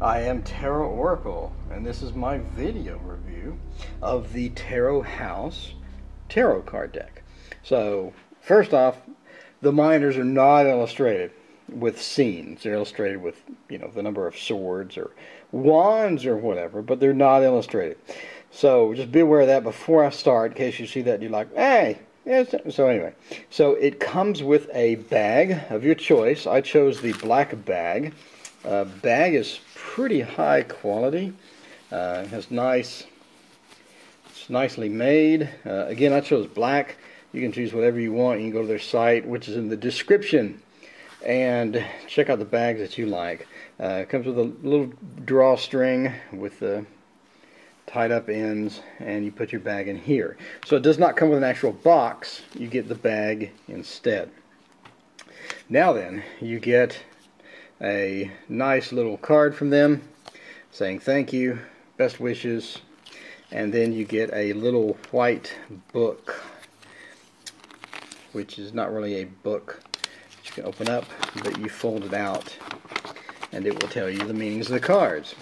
I am Tarot Oracle, and this is my video review of the Tarot House Tarot card deck. So, first off, the minors are not illustrated with scenes. They're illustrated with, the number of swords or wands or whatever, but they're not illustrated. So, just be aware of that before I start, in case you see that and you're like, hey! So anyway, so it comes with a bag of your choice. I chose the black bag. Bag is pretty high quality. It's nicely made. Again, I chose black. You can choose whatever you want. You can go to their site, which is in the description, and check out the bags that you like. It comes with a little drawstring with the tied up ends, and you put your bag in here. So it does not come with an actual box. You get the bag instead. Now then, you get a nice little card from them saying thank you, best wishes, and then you get a little white book, which is not really a book that you can open up, but you fold it out and it will tell you the meanings of the cards.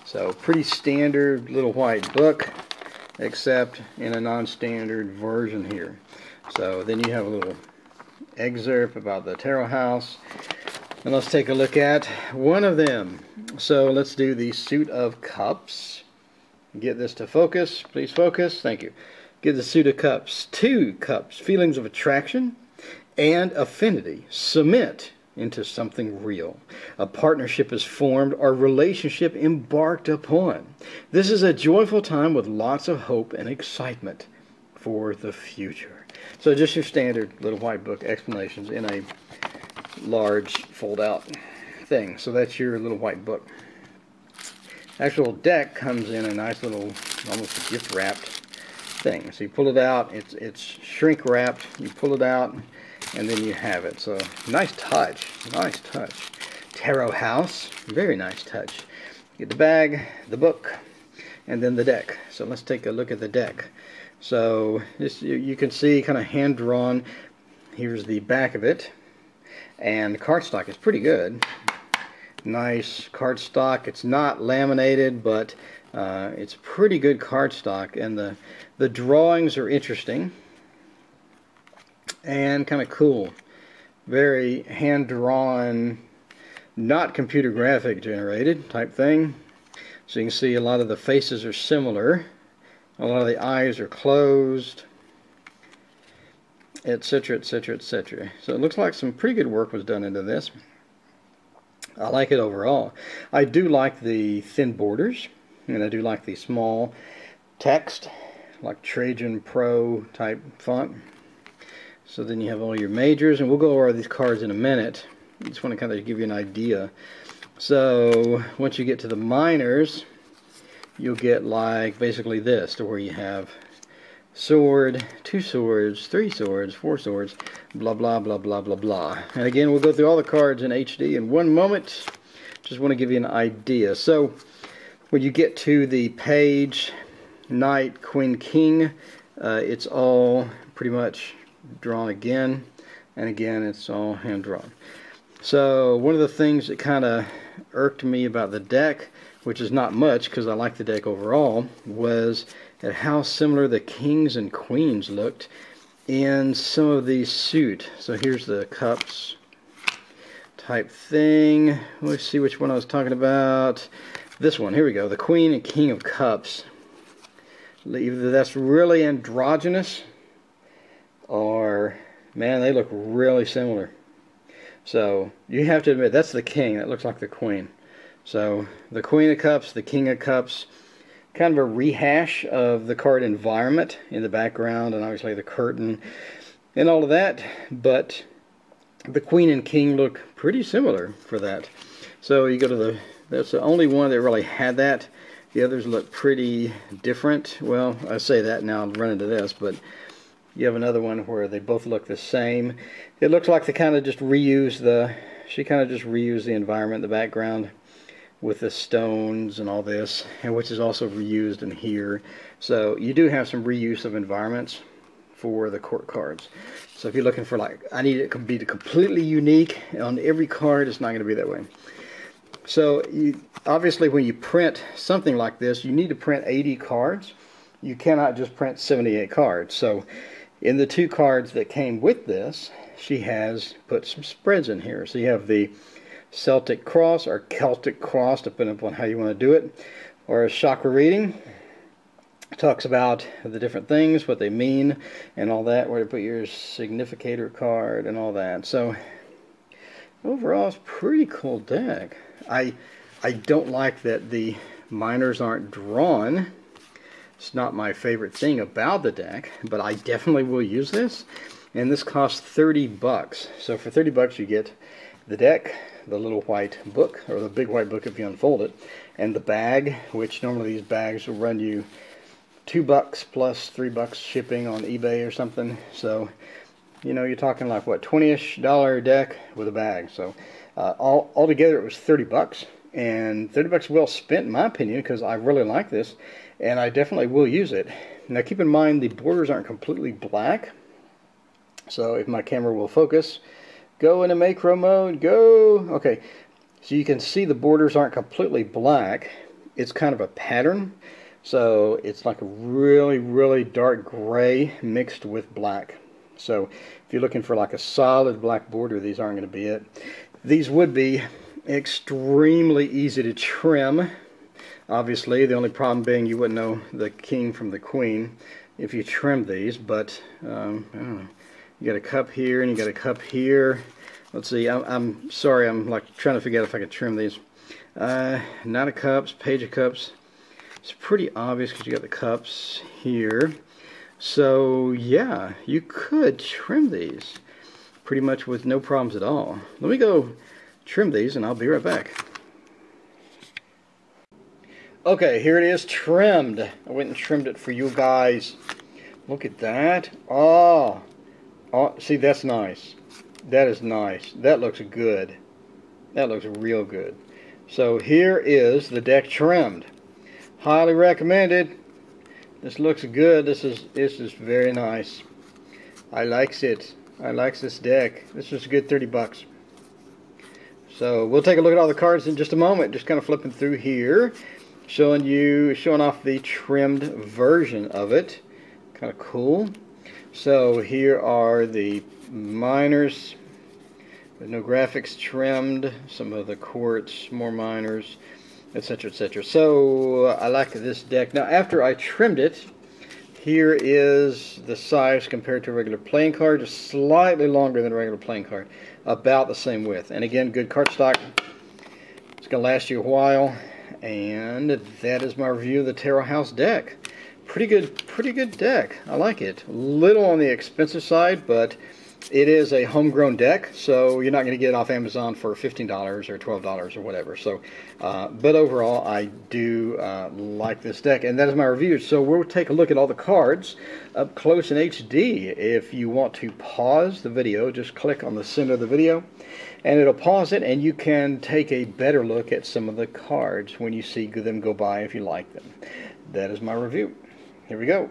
So pretty standard little white book, except in a non-standard version here. So then you have a little excerpt about the Tarot House. And let's take a look at one of them. So let's do the Suit of Cups. Get this to focus. Please focus. Thank you. Get the Suit of Cups. 2 cups. Feelings of attraction and affinity cement into something real. A partnership is formed or relationship embarked upon. This is a joyful time with lots of hope and excitement for the future. So just your standard little white book explanations in a large fold-out thing. So that's your little white book. Actual deck comes in a nice little, almost a gift-wrapped thing. So you pull it out, it's shrink-wrapped, you pull it out, and then you have it. So nice touch, nice touch. Tarot House, very nice touch. Get the bag, the book, and then the deck. So let's take a look at the deck. So this, you can see kind of hand-drawn. Here's the back of it. And the cardstock is pretty good. Nice cardstock. It's not laminated, but it's pretty good cardstock. And the drawings are interesting and kind of cool. Very hand-drawn, not computer graphic generated type thing. So you can see a lot of the faces are similar. A lot of the eyes are closed, etc., etc., etc. So it looks like some pretty good work was done into this. I like it overall. I do like the thin borders, and I do like the small text, like Trajan Pro type font. So then you have all your majors, and we'll go over these cards in a minute. I just want to kind of give you an idea. So once you get to the minors, you'll get like basically this, to where you have sword, 2 swords, 3 swords, 4 swords, blah blah blah blah blah blah. And again, we'll go through all the cards in HD in one moment. Just want to give you an idea. So when you get to the page Knight, Queen, King, it's all pretty much drawn again, and again it's all hand drawn. So one of the things that kind of irked me about the deck, which is not much because I like the deck overall, was at how similar the kings and queens looked in some of these suit. So here's the cups type thing. Let's see which one I was talking about. This one, here we go, the Queen and King of Cups. Either that's really androgynous, or man, they look really similar. So you have to admit, that's the king, that looks like the queen. So the Queen of Cups, the King of Cups, kind of a rehash of the card environment in the background, and obviously the curtain and all of that, but the Queen and King look pretty similar for that. So you go to that's the only one that really had that. The others look pretty different. Well, I say that now, I'll run into this, but you have another one where they both look the same. It looks like they kind of just reused she kind of just reused the environment, the background, with the stones and all this, and which is also reused in here. So you do have some reuse of environments for the court cards. So if you're looking for, like, I need it to be completely unique on every card, it's not going to be that way. So obviously when you print something like this, you need to print 80 cards. You cannot just print 78 cards. So in the 2 cards that came with this, she has put some spreads in here. So you have the Celtic Cross or Celtic Cross, depending upon how you want to do it, or a chakra reading. It talks about the different things, what they mean, and all that, where to put your significator card and all that. So overall, it's a pretty cool deck. I don't like that the minors aren't drawn. It's not my favorite thing about the deck, but I definitely will use this. And this costs 30 bucks. So for 30 bucks you get the deck, the little white book, or the big white book if you unfold it, and the bag, which normally these bags will run you $2 plus $3 shipping on eBay or something. So, you know, you're talking like what, $20-ish deck with a bag. So altogether it was 30 bucks, and 30 bucks well spent in my opinion, because I really like this and I definitely will use it. Now keep in mind the borders aren't completely black, so if my camera will focus, go into macro mode, go. Okay, so you can see the borders aren't completely black. It's kind of a pattern, so it's like a really dark gray mixed with black. So if you're looking for like a solid black border, these aren't going to be it. These would be extremely easy to trim. Obviously, the only problem being you wouldn't know the king from the queen if you trimmed these, but I don't know. You got a cup here and you got a cup here. Let's see, I'm sorry, I'm like trying to figure out if I can trim these. Nine of cups, page of cups. It's pretty obvious because you got the cups here. So yeah, you could trim these pretty much with no problems at all. Let me go trim these and I'll be right back. Okay, here it is trimmed. I went and trimmed it for you guys. Look at that. Oh, see, that's nice. That is nice. That looks good. That looks real good. So here is the deck trimmed. Highly recommended. This looks good. This is very nice. I likes it. I likes this deck. This is a good 30 bucks. So we'll take a look at all the cards in just a moment. Just kind of flipping through here, showing off the trimmed version of it. Kind of cool. So here are the minors with no graphics trimmed, some of the quartz, more minors, etc, etc. So I like this deck. Now after I trimmed it, here is the size compared to a regular playing card, just slightly longer than a regular playing card, about the same width. And again, good cardstock. It's going to last you a while. And that is my review of the Tarot House deck. Pretty good deck. I like it. A little on the expensive side, but it is a homegrown deck, so you're not going to get it off Amazon for $15 or $12 or whatever. So, but overall, I do like this deck, and that is my review. So we'll take a look at all the cards up close in HD. If you want to pause the video, just click on the center of the video, and it'll pause it, and you can take a better look at some of the cards when you see them go by if you like them. That is my review. Here we go.